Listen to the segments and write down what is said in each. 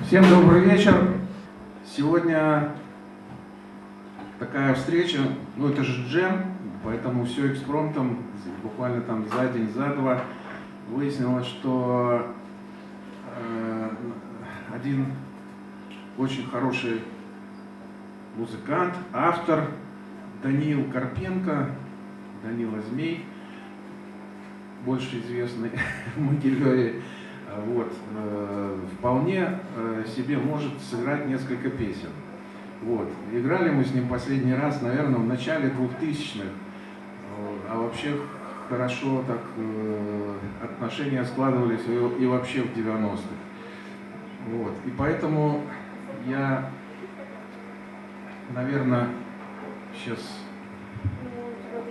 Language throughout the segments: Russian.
Всем добрый вечер. Сегодня такая встреча, ну это же джем, поэтому все экспромтом, буквально там за день, за два. Выяснилось, что один очень хороший музыкант, автор Даниил Карпенко, Данила Змей, больше известный в Могилеве, вот, вполне себе может сыграть несколько песен. Вот. Играли мы с ним последний раз, наверное, в начале 2000-х, а вообще хорошо так отношения складывались и вообще в 90-х. Вот. И поэтому я, наверное, сейчас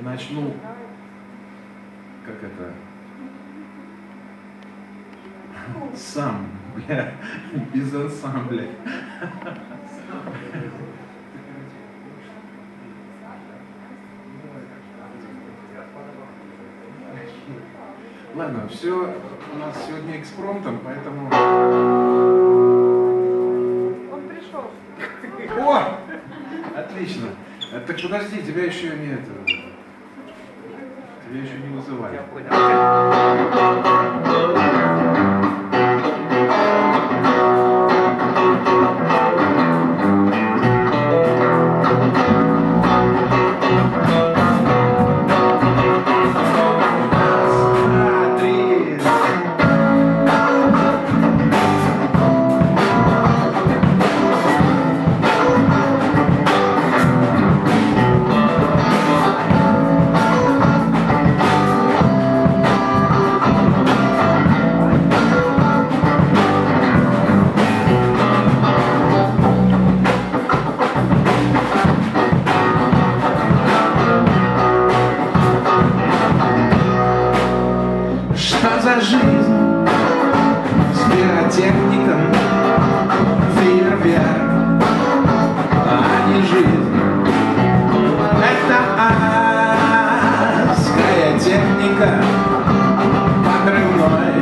начну, как это, сам, бля, без ансамбля. Ладно, все у нас сегодня экспромтом, поэтому... Он пришел. О! Отлично. Так подожди, тебя еще не это... Тебя еще не вызывали. Что за жизнь с пиротехником, фейерверк, а не жизнь? Это адская техника, подрывной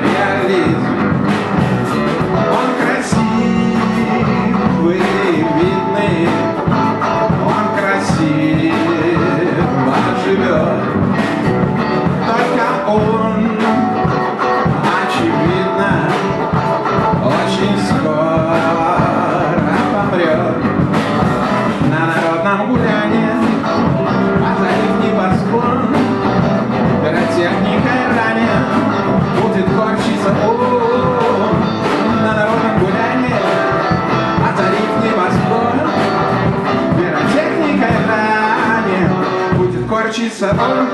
реализм. Он красивый, видный, он красиво живет. Только он, очевидно, очень скоро помрет. На народном гулянии озарив небосклон, пиротехникой ранее будет корчиться он. На народном гулянии озарив небосклон, пиротехникой ранее будет корчиться он.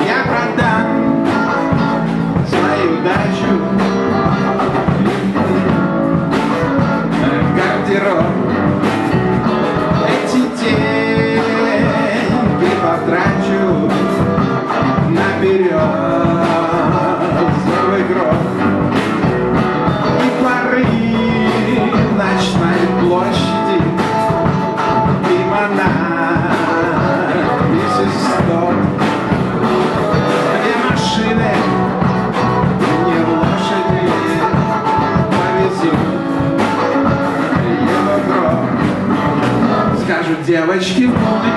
Я продам свою дачу, гардероб. Эти деньги потрачу на березовый гроб. И порыв ночной площади, и монарх, миссис Стоп. Машины, не лошади, повезут его гроб. Скажут девочки в клубе,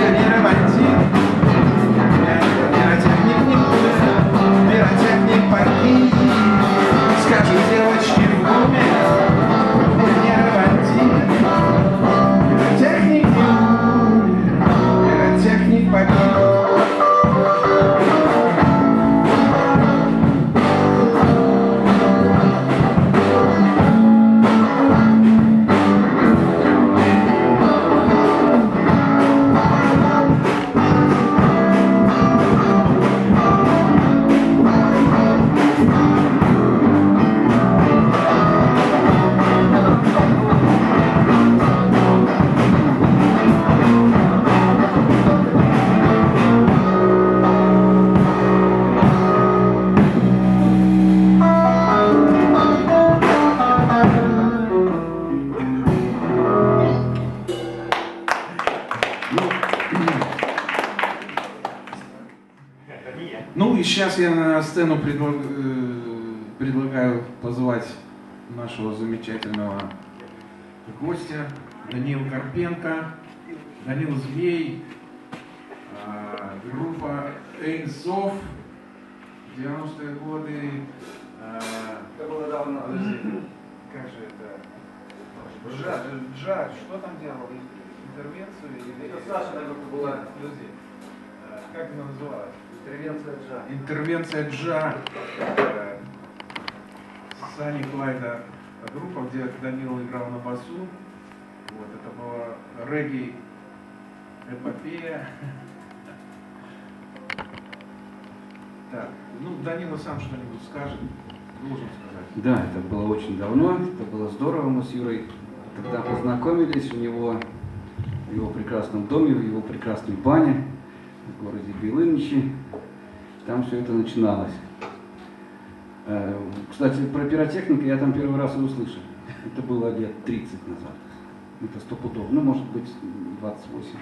я не романтик, я пиротехник не будет, пиротехник погиб. Скажут девочки в клубе, сейчас я на сцену предлагаю позвать нашего замечательного гостя Даниила Карпенко, Данил Змей, группа Эйнсов, 90-е годы. Это было давно. Подожди, как же это? Джад, что там делал? Интервенцию или... Это Саша группа была. Подожди, как она называлась? Интервенция Джа. Интервенция Джа. Сани Клайда группа, где Данил играл на басу. Вот, это была регги эпопея. Так, ну Данила сам что-нибудь скажет, должен сказать. Да, это было очень давно, это было здорово. Мы с Юрой тогда познакомились у него в его прекрасном доме, в его прекрасной бане в городе Белыничи. Там все это начиналось. Кстати, про пиротехнику я там первый раз и услышал. Это было лет 30 назад. Это стопудово. Ну, может быть, 28.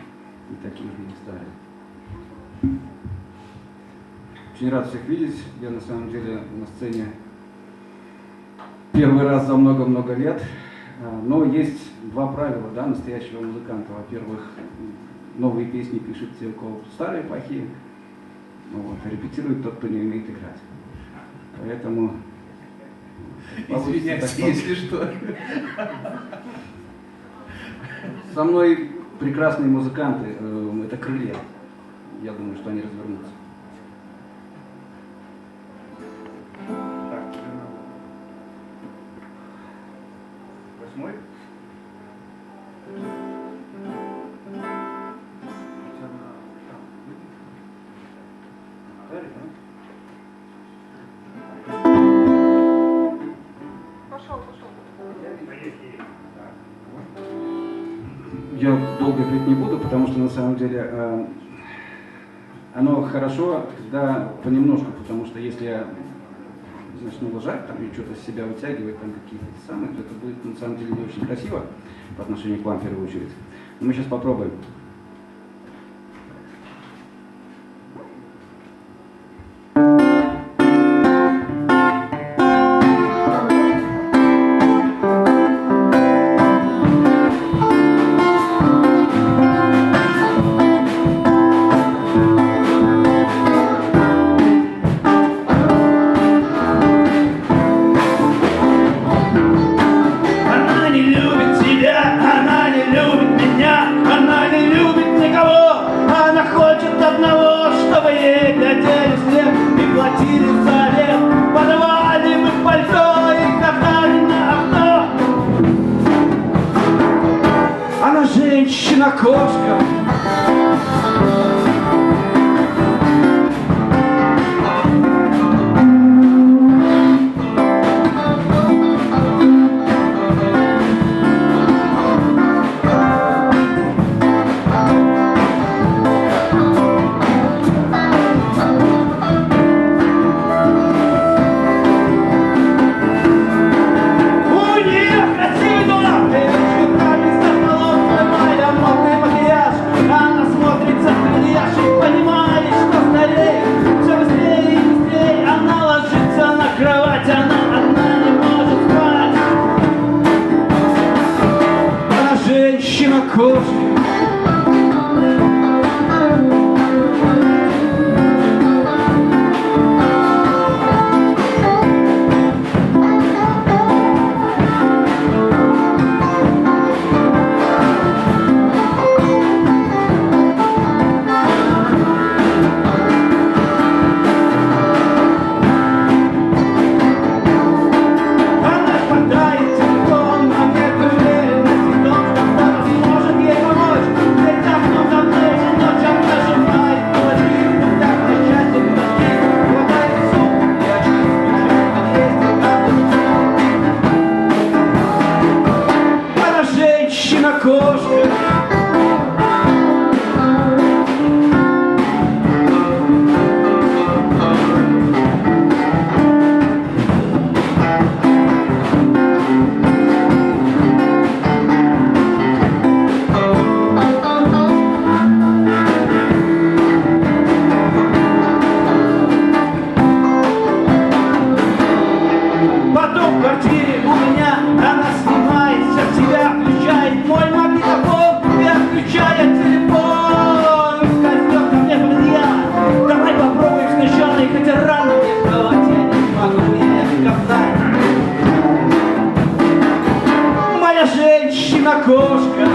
И такие уже не старые. Очень рад всех видеть. Я на самом деле на сцене первый раз за много-много лет. Но есть два правила, да, настоящего музыканта. Во-первых, новые песни пишет те, у кого старые плохие. Вот, а репетирует тот, кто не умеет играть. Поэтому... Извиняюсь, если что. Со мной прекрасные музыканты, это крылья. Я думаю, что они развернутся. Так, тебе надо. Восьмой? У тебя там выйдет? Дарик, да? Пошел. Так, Я долго петь не буду, потому что на самом деле оно хорошо, когда понемножку, потому что если я начну лжать там, и что-то с себя вытягивать, там какие-то самые, то это будет на самом деле не очень красиво по отношению к вам в первую очередь. Но мы сейчас попробуем. Она не любит тебя, она не любит меня, она не любит никого. Она хочет одного, чтобы ей глядели вслед и платили за лет. Подавали бы пальто и катали на авто. Она женщина-кошка. У нее красивый дом, цветами столов, прямая, модный макияж. Она смотрится в трильяж и понимает, что стареет. Все быстрее и быстрее она ложится на кровать, она одна не может спать. Она женщина-кошка. Она хватает телефон, а нет уверенности в том, что кто-то сможет ей помочь. окошко.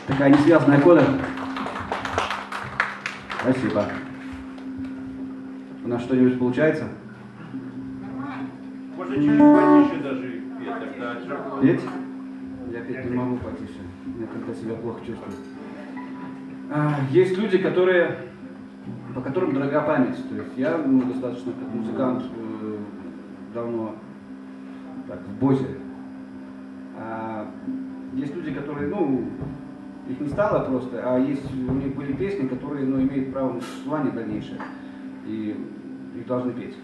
Такая несвязная кода. Спасибо. У нас что-нибудь получается? Можно чуть-чуть потише даже петь, тогда отжал. Петь? Я петь не могу потише. Я когда себя плохо чувствую. Есть люди, по которым дорога память. То есть я достаточно как музыкант давно так, в бозе. А есть люди, которые, их не стало просто, а есть у них были песни, которые имеют право на существование дальнейшее. И их должны петь.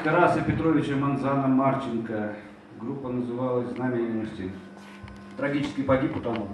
Тараса Петровича Манзана Марченко. Группа называлась «Знамя юности». Трагически погиб, утонул.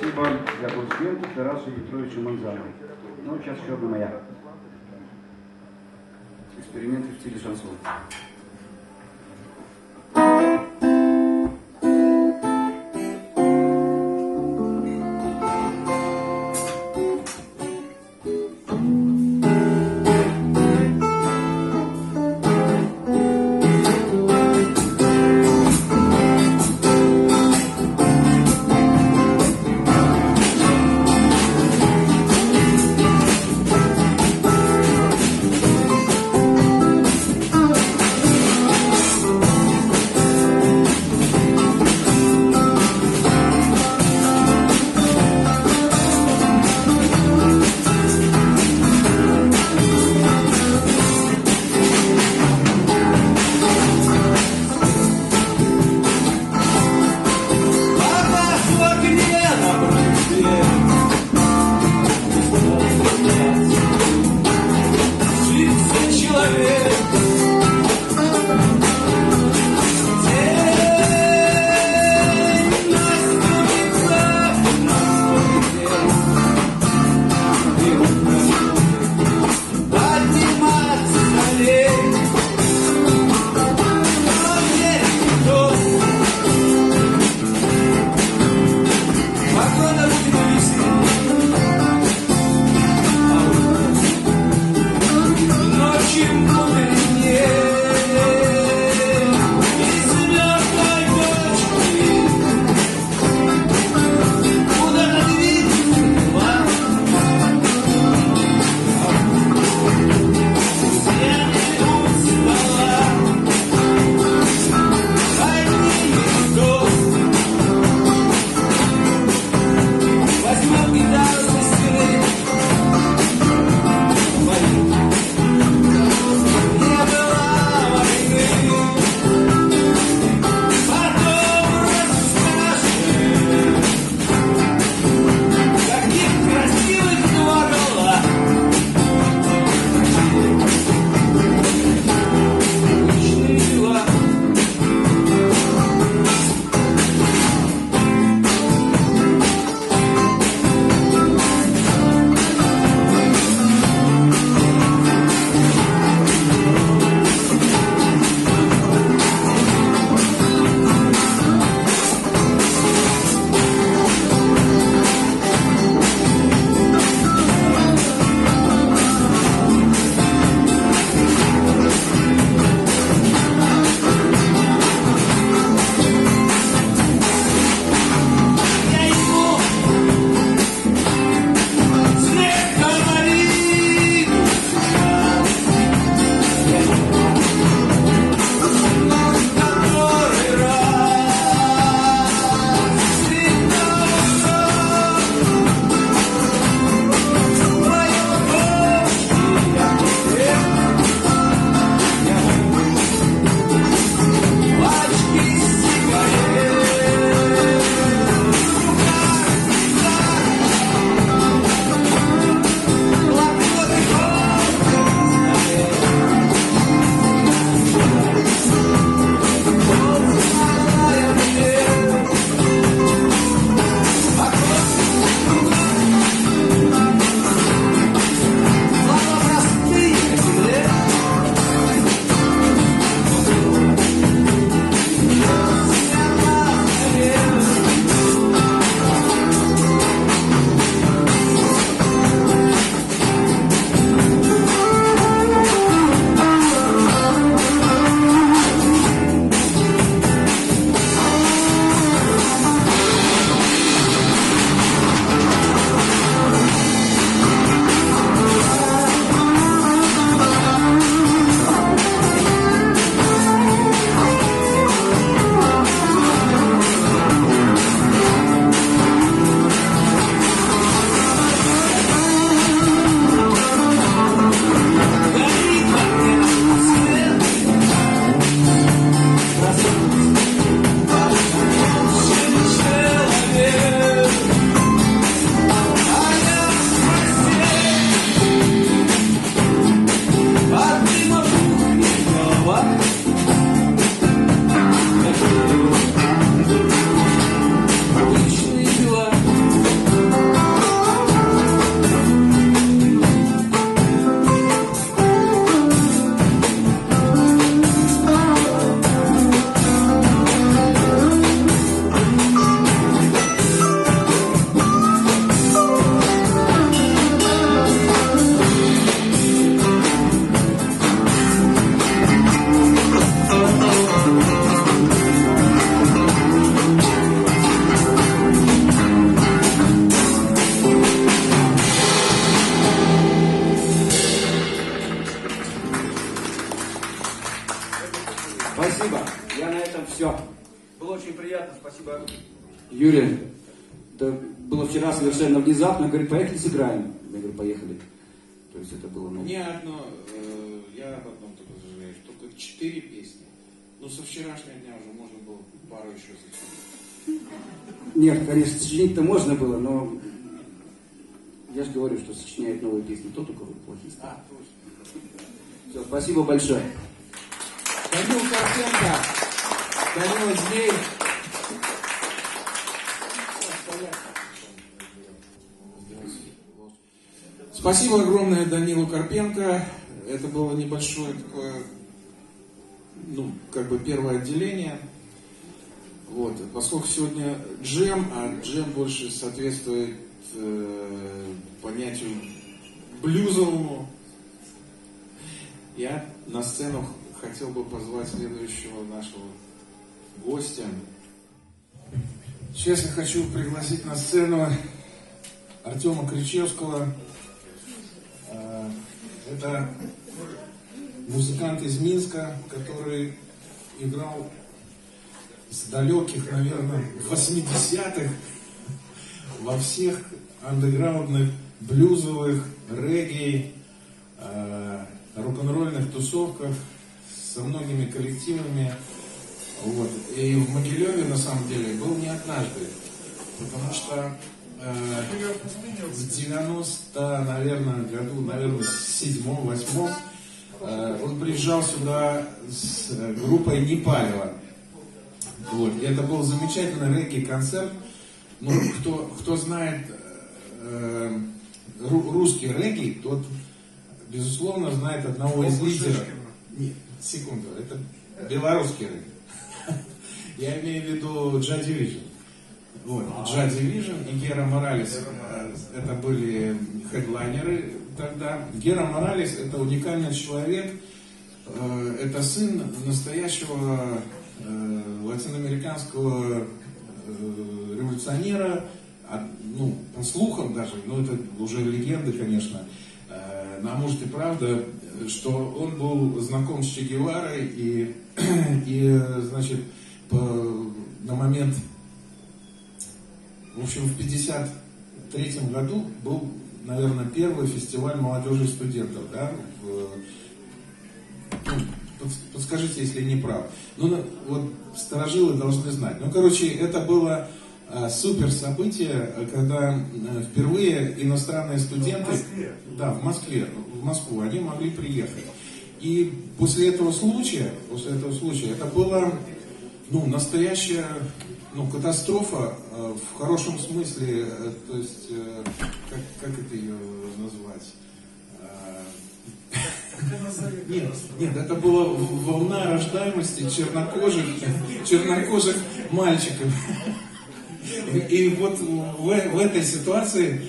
Спасибо за аплодисменты Тарасу Петровичу Манзану. Ну, сейчас еще одна моя. Эксперименты в стиле шансон. Все. Было очень приятно, спасибо. Юрий, это было вчера совершенно внезапно. Говорит, поехали сыграем. Я говорю, поехали. То есть это было... Ну... Не одно, я об одном только сожалею, что только 4 песни. Ну, со вчерашнего дня уже можно было пару еще сочинить. Нет, конечно, сочинить-то можно было, но я же говорю, что сочиняет новые песни тот, у кого плохие стихи. Точно. Все, спасибо большое. Данил Карпенко, Данила Змей. Спасибо огромное Данилу Карпенко. Это было небольшое такое, ну, как бы первое отделение. Вот. Поскольку сегодня джем, а джем больше соответствует понятию блюзовому, я на сцену хотел бы позвать следующего нашего гостя. Сейчас я хочу пригласить на сцену Артема Кричевского. Это музыкант из Минска, который играл с далеких, наверное, 80-х во всех андеграундных, блюзовых, регги, рок-н-ролльных тусовках со многими коллективами. Вот. И в Могилеве, на самом деле, был не однажды, потому что в 90, наверное, году, наверное, 7-8 он приезжал сюда с группой Непалева. Вот. И это был замечательный регги-концерт. Ну, кто знает русский регги, тот, безусловно, знает одного из лидеров. Нет, секунду, это белорусский регги. Я имею в виду Joy Division. Вот, Joy Division и Гера Моралес, это были хедлайнеры тогда. Гера Моралес — это уникальный человек, это сын настоящего латиноамериканского революционера, ну, по слухам даже, но это уже легенды, конечно, а может и правда, что он был знаком с Че Геварой и значит, на момент, в общем, в 1953 году был, наверное, первый фестиваль молодежи и студентов, да, подскажите, если не прав. Ну, вот старожилы должны знать. Ну, короче, это было супер событие, когда впервые иностранные студенты... В Москве, в Москву, они могли приехать. И после этого случая, это была, ну, настоящая, ну, катастрофа в хорошем смысле, то есть, как это ее назвать? Нет, это была волна рождаемости чернокожих мальчиков. И вот в этой ситуации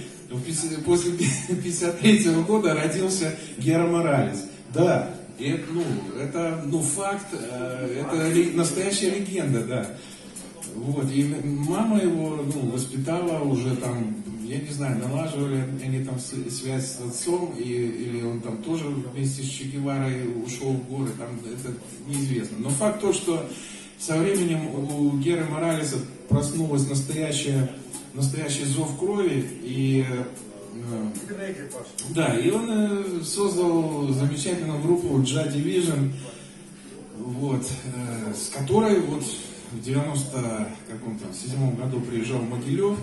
после 1953 года родился Гера Моралес. Да, и это факт, это настоящая легенда, да. Вот, и мама его воспитала уже там, я не знаю, налаживали они там связь с отцом, или он там тоже вместе с Че Геварой ушел в горы, там это неизвестно. Но факт то, что со временем у Геры Моралеса проснулась настоящий зов крови, и да, и он создал замечательную группу Joy Division, вот, с которой вот в 97 году приезжал в Могилев,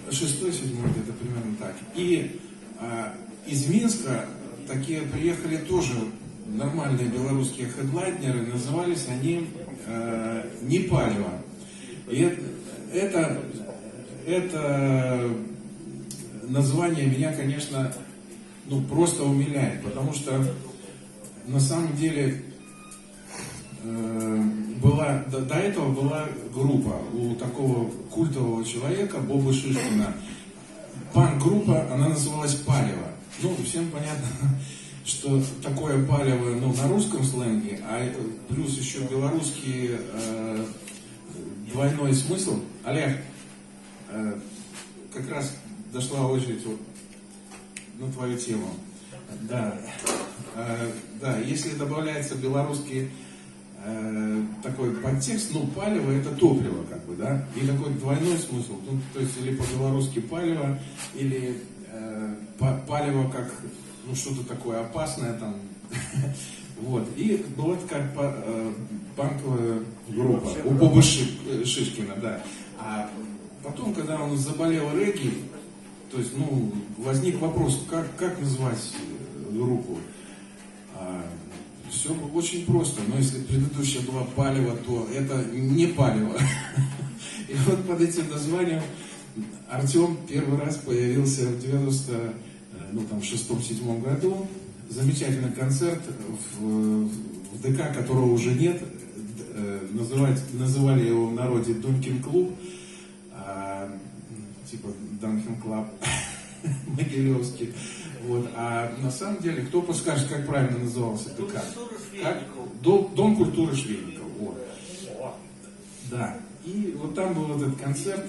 6-7, где-то примерно так. И из Минска такие приехали тоже нормальные белорусские хедлайнеры, назывались они Непалева. И это название меня, конечно, просто умиляет, потому что на самом деле до этого была группа у такого культового человека Бобы Шишкина, панк-группа, она называлась Палево. Всем понятно, что такое палево, на русском сленге, а плюс еще белорусский двойной смысл. Олег, как раз дошла очередь на твою тему. Да, если добавляется белорусский такой подтекст, ну, палево это топливо, как бы, да, и такой двойной смысл, ну, то есть или по-белорусски палево, или палево как, ну, что-то такое опасное там, вот, и была такая панковая группа у Бобы Шишкина, да, а потом, когда он заболел регги, то есть, ну, возник вопрос, как назвать группу. Все очень просто, но если предыдущая была палево, то это не палево. И вот под этим названием Артем первый раз появился в 96-97 году. Замечательный концерт в ДК, которого уже нет. Называли его в народе Дункин клуб, типа Данкин клаб Могилевский. Вот. А на самом деле, кто подскажет, как правильно назывался ДК? Дом культуры Швейников. Вот. Да. И вот там был этот концерт.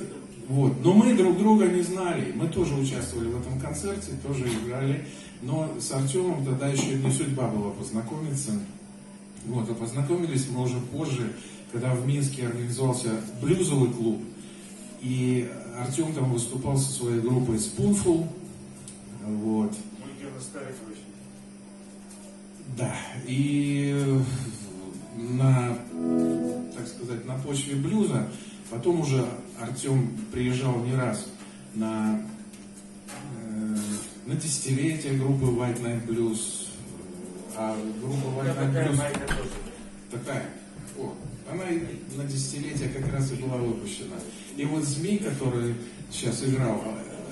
Вот. Но мы друг друга не знали. Мы тоже участвовали в этом концерте, тоже играли. Но с Артемом тогда еще не судьба была познакомиться. Вот. А познакомились мы уже позже, когда в Минске организовался блюзовый клуб. И Артем там выступал со своей группой Spoonful. Вот. Да. И так сказать, на почве блюза потом уже Артем приезжал не раз на десятилетие группы White Night Blues. А группа White Night Blues такая. Она на десятилетие как раз и была выпущена. И вот Змей, который сейчас играл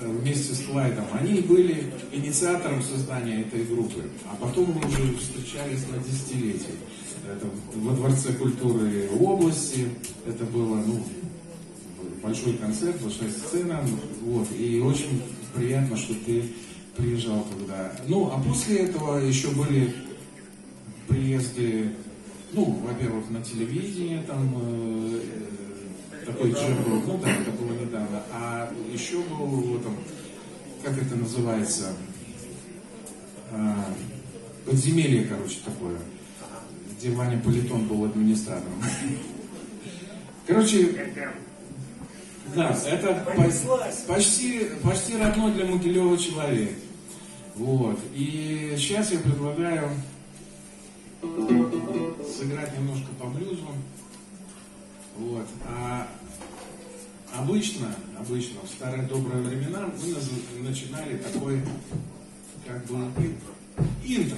вместе с Клайдом, они были инициатором создания этой группы. А потом мы уже встречались на десятилетие. Это во Дворце культуры области. Это было, ну, большой концерт, большая сцена. Вот. И очень приятно, что ты приезжал тогда. Ну, а после этого еще были приезды, ну, во-первых, на телевидении, там такой джем был, ну да, это было недавно. А еще был в этом, как это называется, подземелье, короче, такое, где Ваня Политон был администратором. Короче, да, это почти родной для Могилева человек. Вот. И сейчас я предлагаю сыграть немножко по блюзу. Вот. А обычно, в старые добрые времена мы начинали такой, как бы, интро.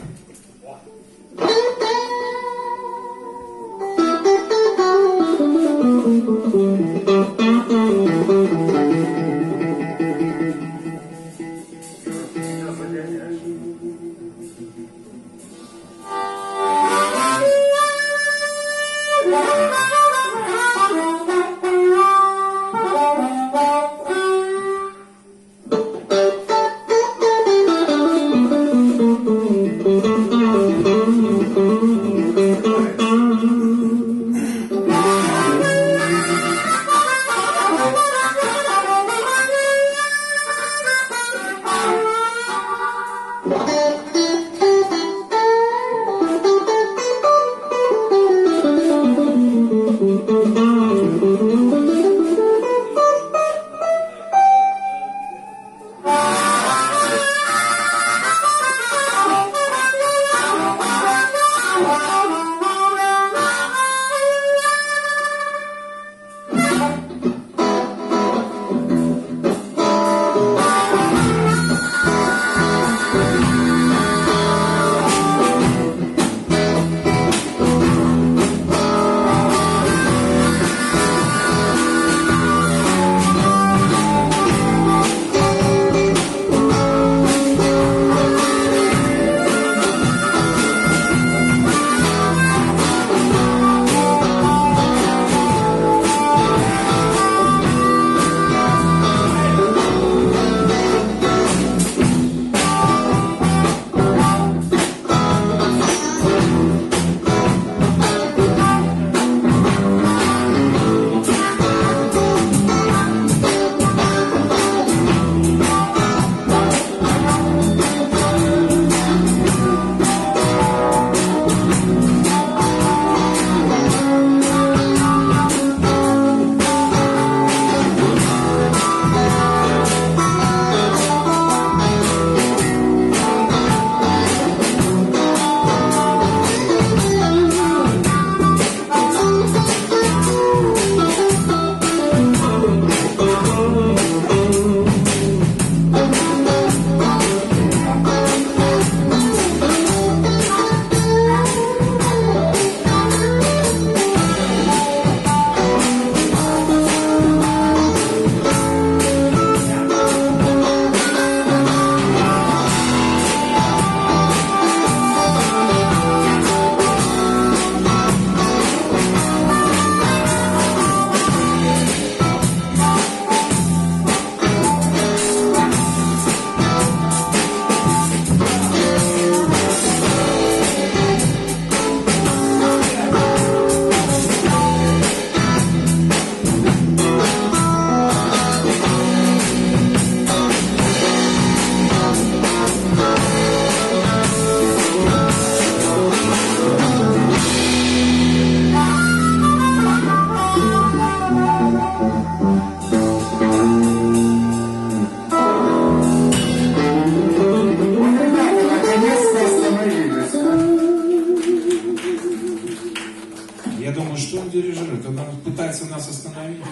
пытается нас остановить.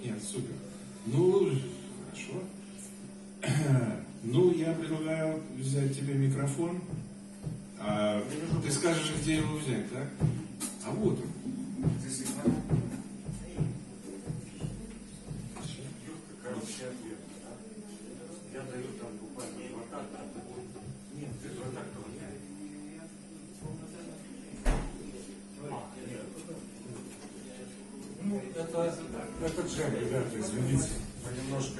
Нет, супер. Ну, хорошо. Ну, я предлагаю взять тебе микрофон. А ты скажешь, где его взять, так? А вот он. Я даю там буквально вот так. Нет, ты вот так. Ну, это джем, ребята, извините, понемножку.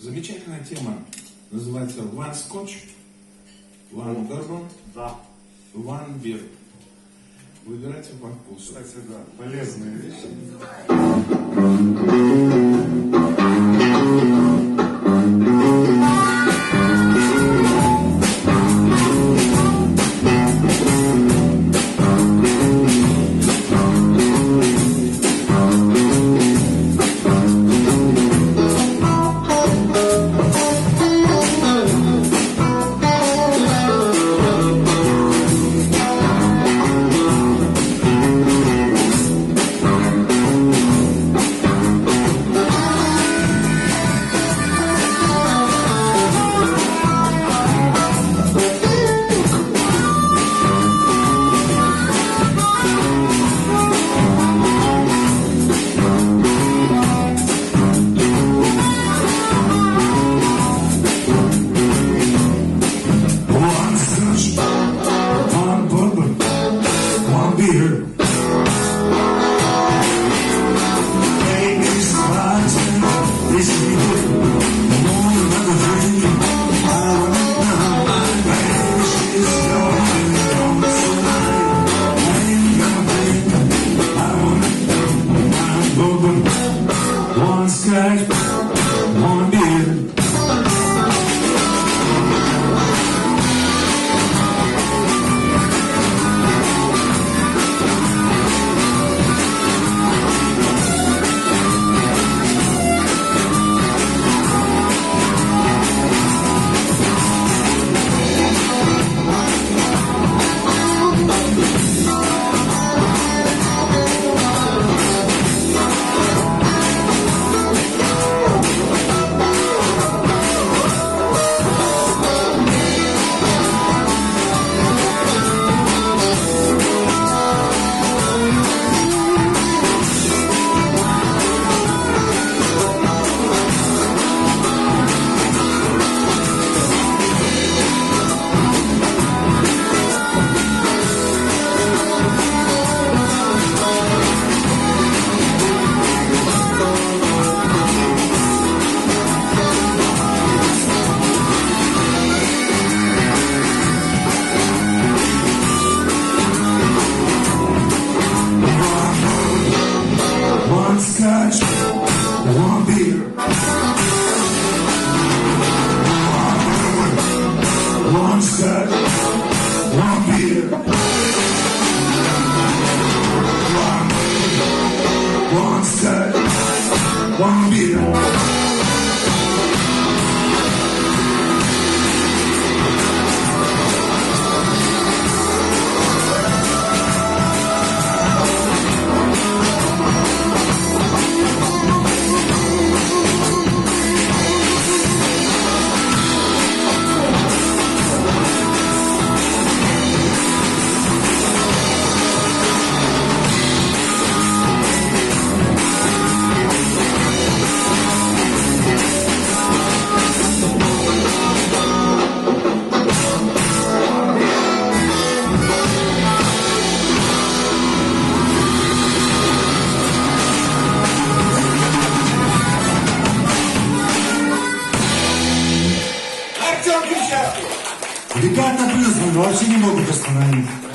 Замечательная тема. Называется One Scotch, One Bourbon, Да. One Beer. Выбирайте по вкусу. Кстати, да, полезные вещи. Ребята вызваны, вообще не могут остановить.